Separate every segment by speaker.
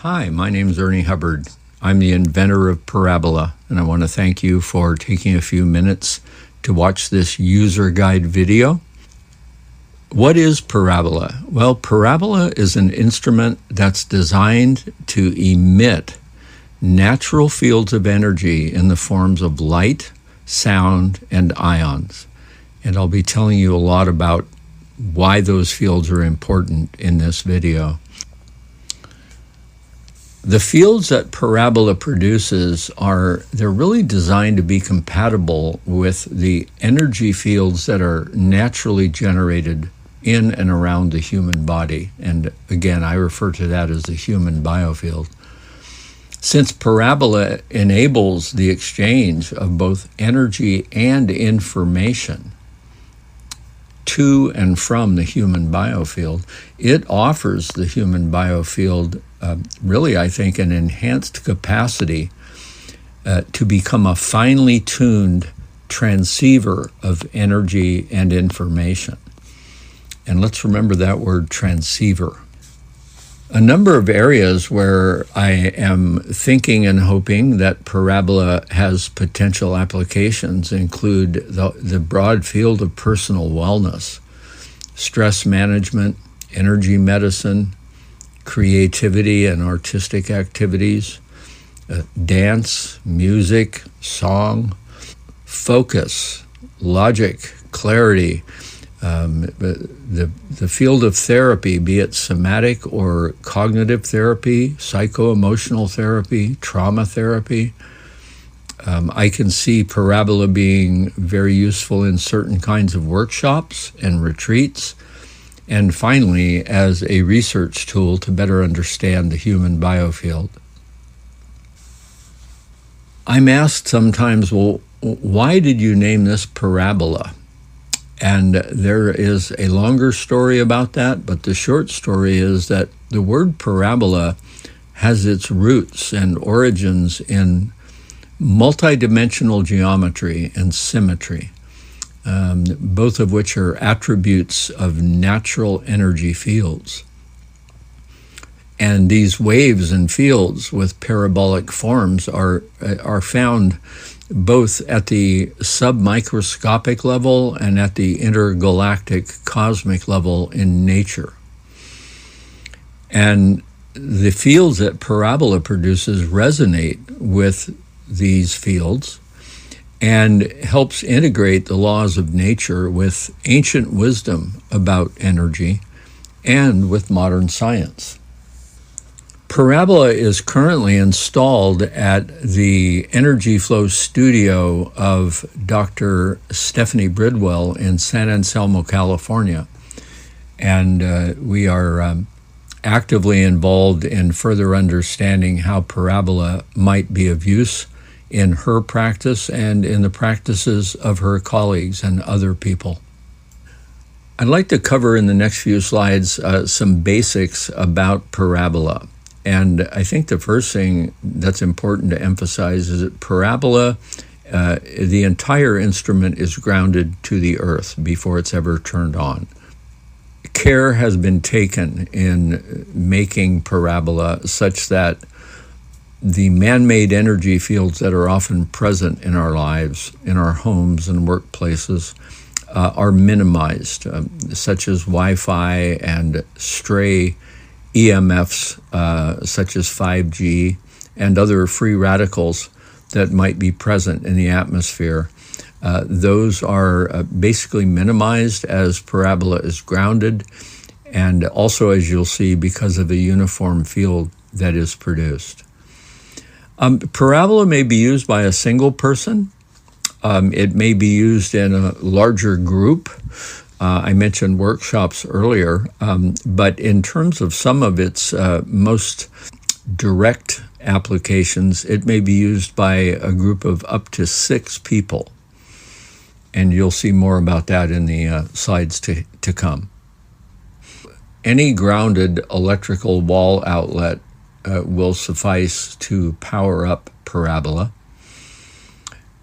Speaker 1: Hi, my name is Ernie Hubbard. I'm the inventor of Parabola, and I want to thank you for taking a few minutes to watch this user guide video. What is Parabola? Well, Parabola is an instrument that's designed to emit natural fields of energy in the forms of light, sound, and ions. And I'll be telling you a lot about why those fields are important in this video. The fields that Parabola produces they're really designed to be compatible with the energy fields that are naturally generated in and around the human body. And again, I refer to that as the human biofield. Since Parabola enables the exchange of both energy and information to and from the human biofield, it offers the human biofield really, I think, an enhanced capacity to become a finely tuned transceiver of energy and information. And let's remember that word, transceiver. A number of areas where I am thinking and hoping that Parabola has potential applications include the broad field of personal wellness, stress management, energy medicine, creativity and artistic activities, dance, music, song, focus, logic, clarity, the field of therapy, be it somatic or cognitive therapy, psycho-emotional therapy, trauma therapy. I can see Parabola being very useful in certain kinds of workshops and retreats, and finally, as a research tool to better understand the human biofield. I'm asked sometimes, well, why did you name this Parabola? And there is a longer story about that, but the short story is that the word parabola has its roots and origins in multidimensional geometry and symmetry, both of which are attributes of natural energy fields. And these waves and fields with parabolic forms are found both at the submicroscopic level and at the intergalactic cosmic level in nature. And the fields that Parabola produces resonate with these fields and helps integrate the laws of nature with ancient wisdom about energy and with modern science. Parabola is currently installed at the Energy Flow studio of Dr. Stephanie Bridwell in San Anselmo, California. And we are actively involved in further understanding how Parabola might be of use in her practice and in the practices of her colleagues and other people. I'd like to cover in the next few slides some basics about Parabola. And I think the first thing that's important to emphasize is that Parabola, the entire instrument is grounded to the earth before it's ever turned on. Care has been taken in making Parabola such that the man-made energy fields that are often present in our lives, in our homes and workplaces, are minimized, such as Wi-Fi and stray EMFs such as 5G and other free radicals that might be present in the atmosphere. Those are basically minimized as Parabola is grounded, and also, as you'll see, because of the uniform field that is produced. Parabola may be used by a single person. It may be used in a larger group. I mentioned workshops earlier, but in terms of some of its most direct applications, it may be used by a group of up to 6 people. And you'll see more about that in the slides to come. Any grounded electrical wall outlet will suffice to power up Parabola.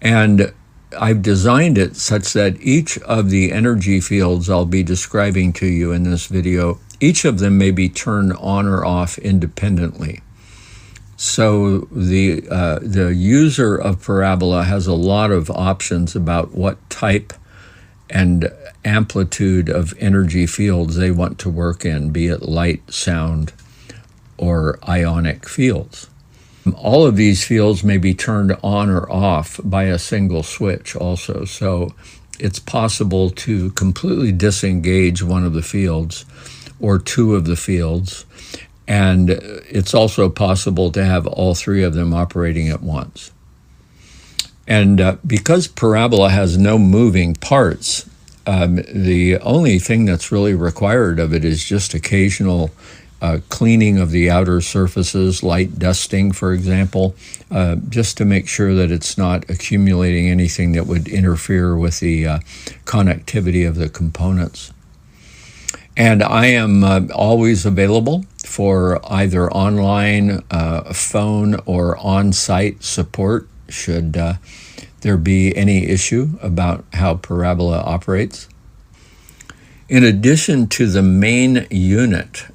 Speaker 1: And I've designed it such that each of the energy fields I'll be describing to you in this video, each of them may be turned on or off independently. So the user of Parabola has a lot of options about what type and amplitude of energy fields they want to work in, be it light, sound, or ionic fields. All of these fields may be turned on or off by a single switch also. So it's possible to completely disengage one of the fields or two of the fields. And it's also possible to have all three of them operating at once. And because Parabola has no moving parts, the only thing that's really required of it is just occasional cleaning of the outer surfaces, light dusting, for example, just to make sure that it's not accumulating anything that would interfere with the connectivity of the components. And I am always available for either online, phone, or on-site support should there be any issue about how Parabola operates. In addition to the main unit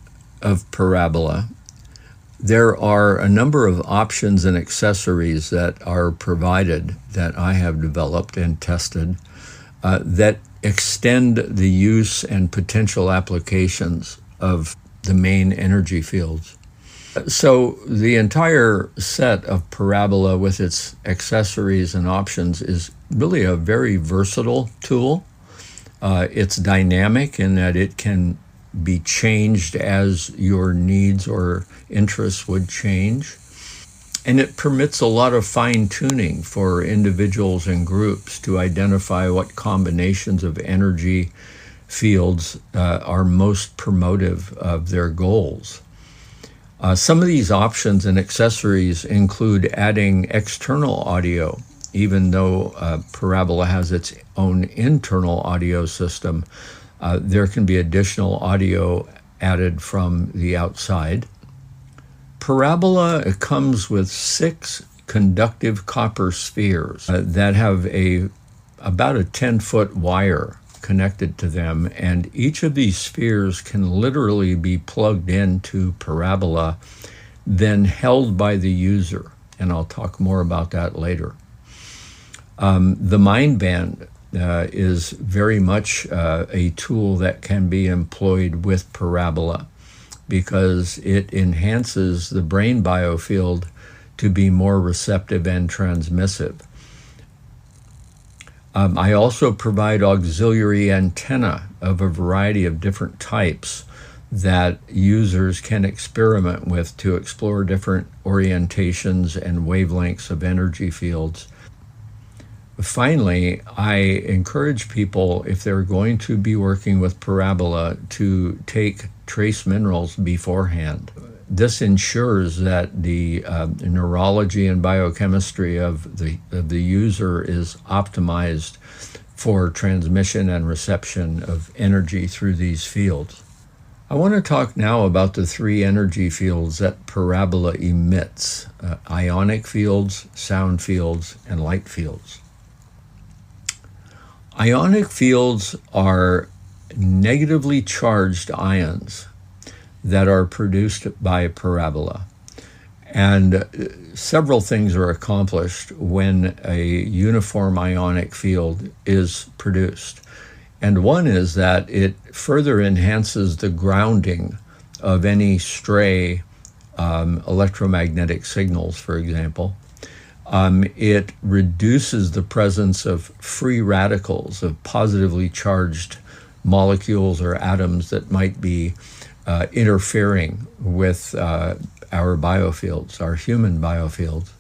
Speaker 1: of Parabola, there are a number of options and accessories that are provided that I have developed and tested that extend the use and potential applications of the main energy fields. So the entire set of Parabola with its accessories and options is really a very versatile tool. It's dynamic in that it can be changed as your needs or interests would change. And it permits a lot of fine-tuning for individuals and groups to identify what combinations of energy fields are most promotive of their goals. Some of these options and accessories include adding external audio. Even though Parabola has its own internal audio system, there can be additional audio added from the outside. Parabola comes with 6 conductive copper spheres that have about a 10-foot wire connected to them, and each of these spheres can literally be plugged into Parabola, then held by the user, and I'll talk more about that later. The mind band is very much a tool that can be employed with Parabola because it enhances the brain biofield to be more receptive and transmissive. I also provide auxiliary antenna of a variety of different types that users can experiment with to explore different orientations and wavelengths of energy fields. Finally, I encourage people, if they're going to be working with Parabola, to take trace minerals beforehand. This ensures that the neurology and biochemistry of the user is optimized for transmission and reception of energy through these fields. I want to talk now about the 3 energy fields that Parabola emits: ionic fields, sound fields, and light fields. Ionic fields are negatively charged ions that are produced by Parabola. And several things are accomplished when a uniform ionic field is produced. And one is that it further enhances the grounding of any stray electromagnetic signals, for example. It reduces the presence of free radicals, of positively charged molecules or atoms that might be interfering with our biofields, our human biofields.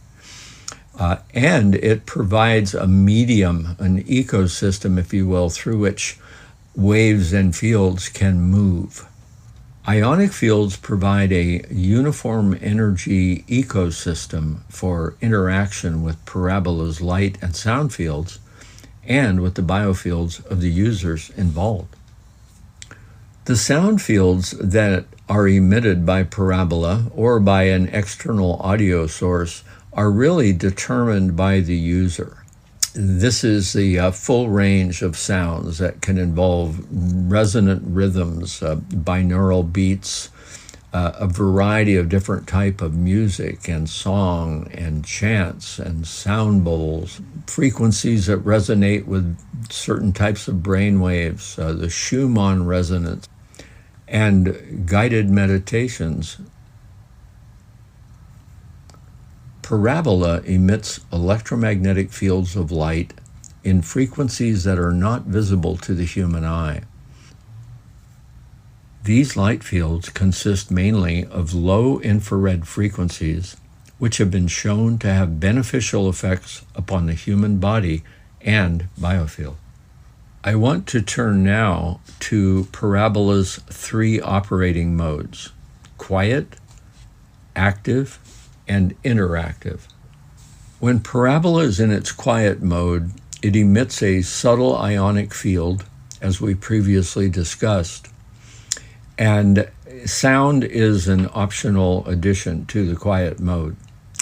Speaker 1: And it provides a medium, an ecosystem, if you will, through which waves and fields can move. Ionic fields provide a uniform energy ecosystem for interaction with Parabola's light and sound fields and with the biofields of the users involved. The sound fields that are emitted by Parabola or by an external audio source are really determined by the user. This is the full range of sounds that can involve resonant rhythms, binaural beats, a variety of different type of music and song and chants and sound bowls, frequencies that resonate with certain types of brain waves, the Schumann resonance, and guided meditations. Parabola emits electromagnetic fields of light in frequencies that are not visible to the human eye. These light fields consist mainly of low infrared frequencies, which have been shown to have beneficial effects upon the human body and biofield. I want to turn now to Parabola's 3 operating modes: quiet, active, and interactive. When Parabola is in its quiet mode, it emits a subtle ionic field, as we previously discussed. And sound is an optional addition to the quiet mode.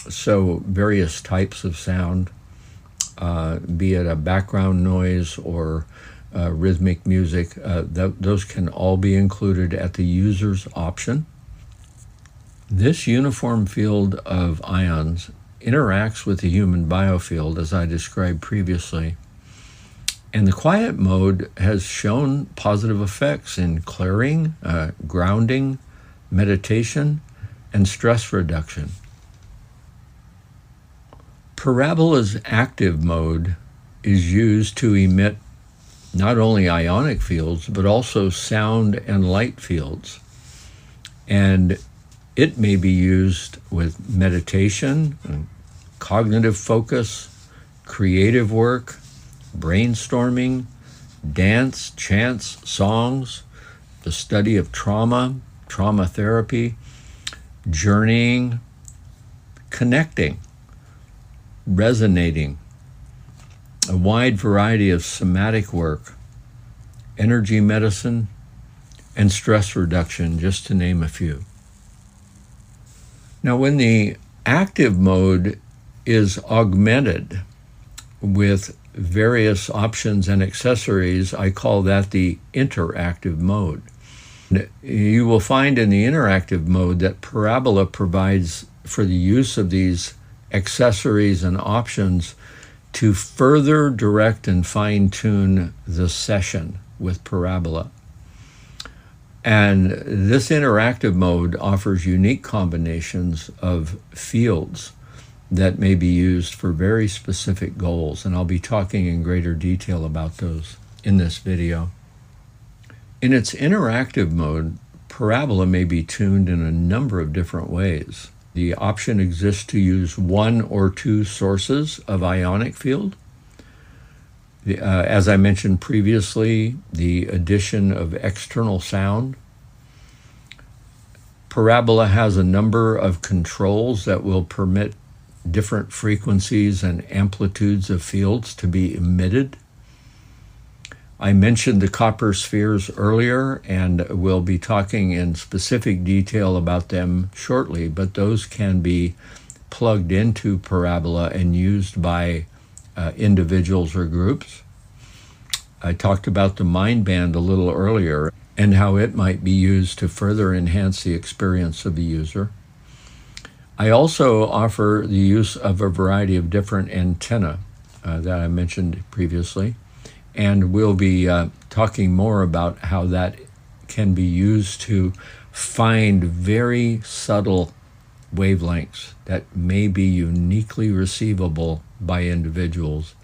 Speaker 1: So various types of sound, be it a background noise or rhythmic music, those can all be included at the user's option. This uniform field of ions interacts with the human biofield, as I described previously. And the quiet mode has shown positive effects in clearing, grounding, meditation, and stress reduction. Parabola's active mode is used to emit not only ionic fields, but also sound and light fields. And it may be used with meditation, cognitive focus, creative work, brainstorming, dance, chants, songs, the study of trauma therapy, journeying, connecting, resonating, a wide variety of somatic work, energy medicine, and stress reduction, just to name a few. Now, when the active mode is augmented with various options and accessories, I call that the interactive mode. You will find in the interactive mode that Parabola provides for the use of these accessories and options to further direct and fine-tune the session with Parabola. And this interactive mode offers unique combinations of fields that may be used for very specific goals, and I'll be talking in greater detail about those in this video. In its interactive mode, Parabola may be tuned in a number of different ways. The option exists to use 1 or 2 sources of ionic field. As I mentioned previously, the addition of external sound. Parabola has a number of controls that will permit different frequencies and amplitudes of fields to be emitted. I mentioned the copper spheres earlier, and we'll be talking in specific detail about them shortly, but those can be plugged into Parabola and used by individuals or groups. I talked about the mind band a little earlier and how it might be used to further enhance the experience of the user. I also offer the use of a variety of different antennae that I mentioned previously, and we'll be talking more about how that can be used to find very subtle wavelengths that may be uniquely receivable by individuals.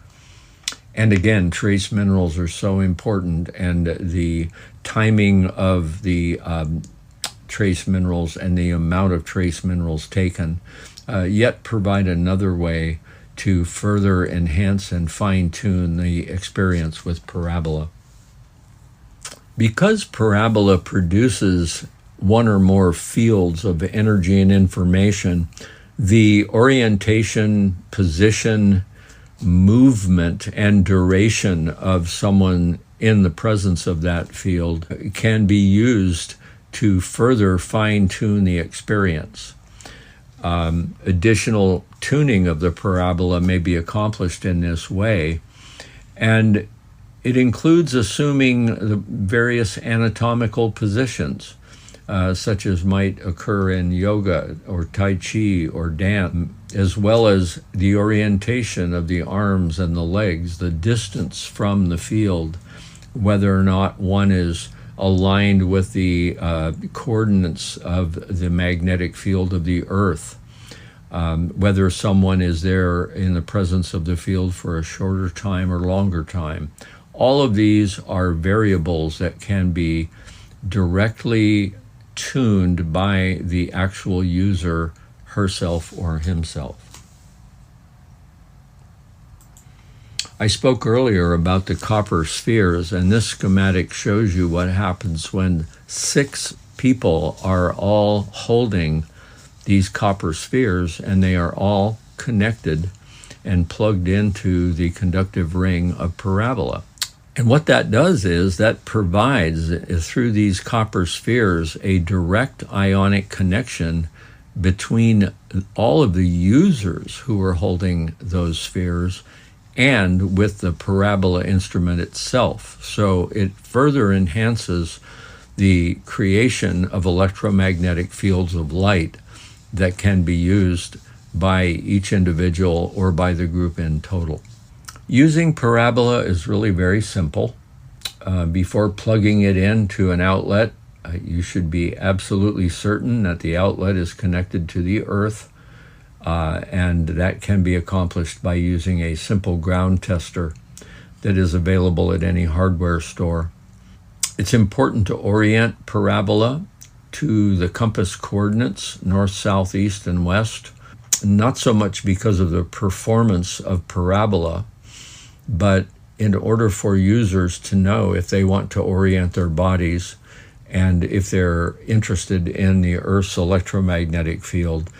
Speaker 1: And again, trace minerals are so important, and the timing of the trace minerals and the amount of trace minerals taken yet provide another way to further enhance and fine-tune the experience with Parabola. Because Parabola produces 1 or more fields of energy and information, the orientation, position, movement, and duration of someone in the presence of that field can be used to further fine-tune the experience. Additional tuning of the Parabola may be accomplished in this way, and it includes assuming the various anatomical positions. such as might occur in yoga or Tai Chi or dance, as well as the orientation of the arms and the legs, the distance from the field, whether or not one is aligned with the coordinates of the magnetic field of the earth, whether someone is there in the presence of the field for a shorter time or longer time. All of these are variables that can be directly tuned by the actual user herself or himself. I spoke earlier about the copper spheres, and this schematic shows you what happens when 6 people are all holding these copper spheres, and they are all connected and plugged into the conductive ring of Parabola. And what that does is that provides, through these copper spheres, a direct ionic connection between all of the users who are holding those spheres and with the Parabola instrument itself. So it further enhances the creation of electromagnetic fields of light that can be used by each individual or by the group in total. Using Parabola is really very simple. Before plugging it into an outlet, you should be absolutely certain that the outlet is connected to the earth, and that can be accomplished by using a simple ground tester that is available at any hardware store. It's important to orient Parabola to the compass coordinates, north, south, east, and west, not so much because of the performance of Parabola, but in order for users to know if they want to orient their bodies and if they're interested in the Earth's electromagnetic field,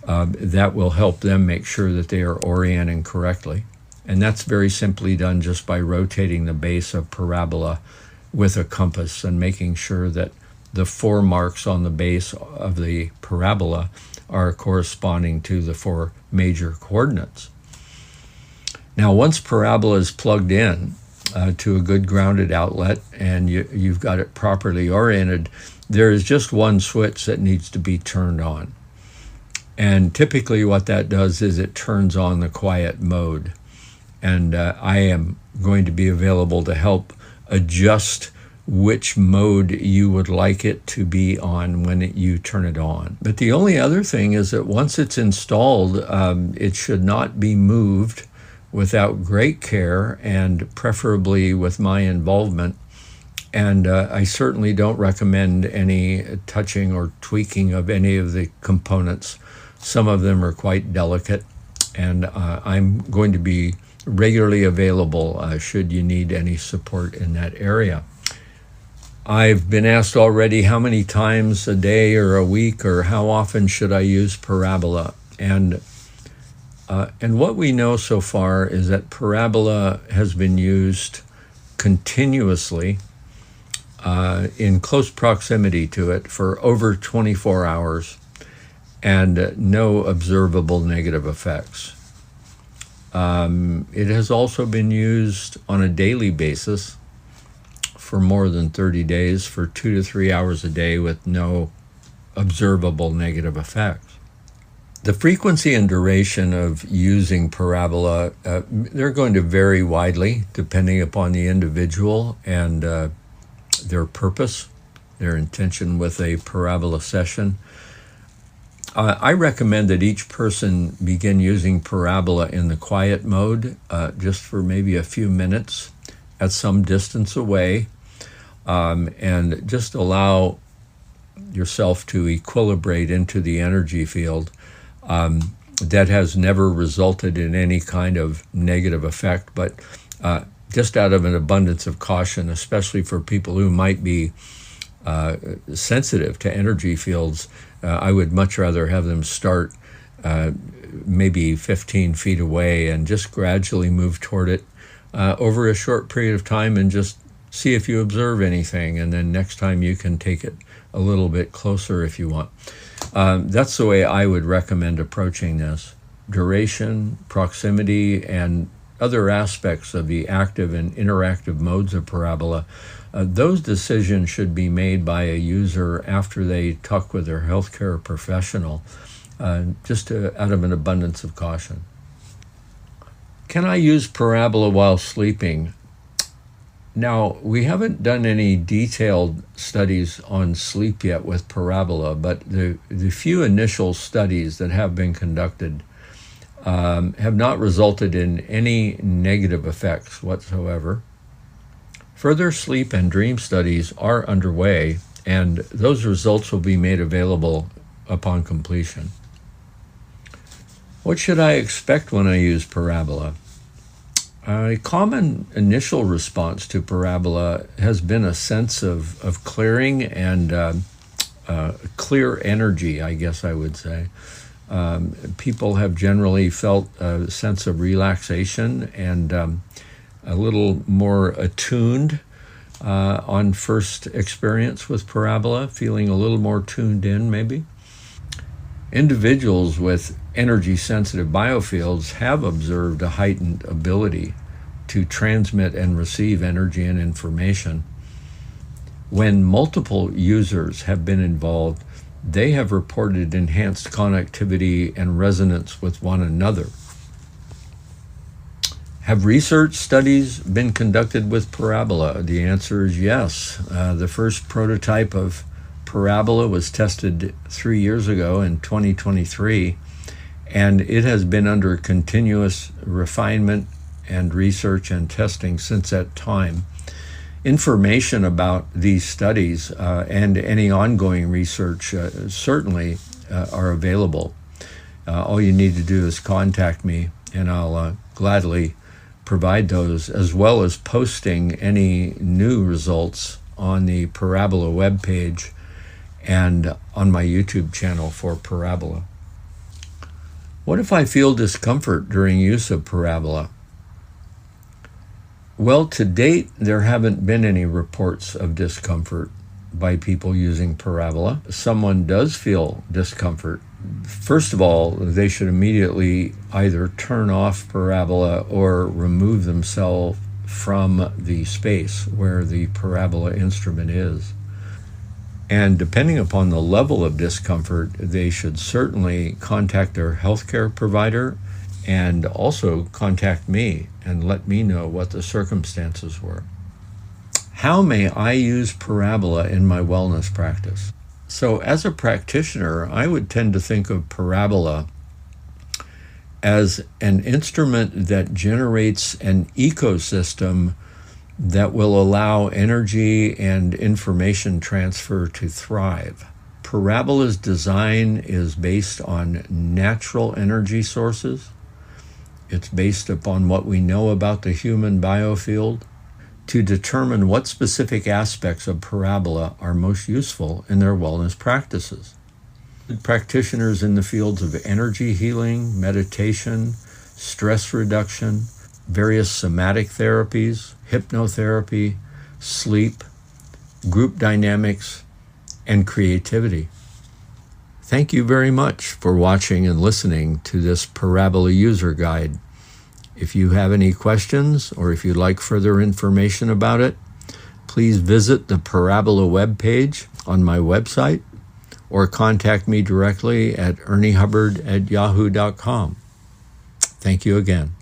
Speaker 1: that will help them make sure that they are orienting correctly. And that's very simply done just by rotating the base of Parabola with a compass and making sure that the 4 marks on the base of the Parabola are corresponding to the 4 major coordinates. Now, once Parabola is plugged in to a good grounded outlet and you've got it properly oriented, there is just one switch that needs to be turned on. And typically what that does is it turns on the quiet mode. And I am going to be available to help adjust which mode you would like it to be on when you turn it on. But the only other thing is that once it's installed, it should not be moved without great care and preferably with my involvement. And I certainly don't recommend any touching or tweaking of any of the components. Some of them are quite delicate, and I'm going to be regularly available should you need any support in that area. I've been asked already how many times a day or a week or how often should I use Parabola. And what we know so far is that Parabola has been used continuously in close proximity to it for over 24 hours and no observable negative effects. It has also been used on a daily basis for more than 30 days for 2 to 3 hours a day with no observable negative effects. The frequency and duration of using Parabola, they're going to vary widely depending upon the individual and their purpose, their intention with a Parabola session. I recommend that each person begin using Parabola in the quiet mode just for maybe a few minutes at some distance away, and just allow yourself to equilibrate into the energy field. That has never resulted in any kind of negative effect, but just out of an abundance of caution, especially for people who might be sensitive to energy fields, I would much rather have them start maybe 15 feet away and just gradually move toward it over a short period of time and just see if you observe anything. And then next time you can take it a little bit closer if you want. That's the way I would recommend approaching this. Duration, proximity, and other aspects of the active and interactive modes of Parabola, those decisions should be made by a user after they talk with their healthcare professional, out of an abundance of caution. Can I use Parabola while sleeping? Now, we haven't done any detailed studies on sleep yet with Parabola, but the few initial studies that have been conducted have not resulted in any negative effects whatsoever. Further sleep and dream studies are underway, and those results will be made available upon completion. What should I expect when I use Parabola? A common initial response to Parabola has been a sense of clearing and clear energy, I guess I would say. People have generally felt a sense of relaxation and a little more attuned on first experience with Parabola, feeling a little more tuned in maybe. Individuals with energy-sensitive biofields have observed a heightened ability to transmit and receive energy and information. When multiple users have been involved, they have reported enhanced connectivity and resonance with one another. Have research studies been conducted with Parabola? The answer is yes. The first prototype of Parabola was tested 3 years ago in 2023, and it has been under continuous refinement and research and testing since that time. Information about these studies and any ongoing research certainly are available. All you need to do is contact me, and I'll gladly provide those, as well as posting any new results on the Parabola webpage and on my YouTube channel for Parabola. What if I feel discomfort during use of Parabola? Well, to date, there haven't been any reports of discomfort by people using Parabola. Someone does feel discomfort. First of all, they should immediately either turn off Parabola or remove themselves from the space where the Parabola instrument is. And depending upon the level of discomfort, they should certainly contact their healthcare provider and also contact me and let me know what the circumstances were. How may I use Parabola in my wellness practice? So as a practitioner, I would tend to think of Parabola as an instrument that generates an ecosystem that will allow energy and information transfer to thrive. Parabola's design is based on natural energy sources. It's based upon what we know about the human biofield to determine what specific aspects of Parabola are most useful in their wellness practices. Practitioners in the fields of energy healing, meditation, stress reduction, various somatic therapies, hypnotherapy, sleep, group dynamics, and creativity. Thank you very much for watching and listening to this Parabola user guide. If you have any questions or if you'd like further information about it, please visit the Parabola webpage on my website or contact me directly at erniehubbard@yahoo.com. Thank you again.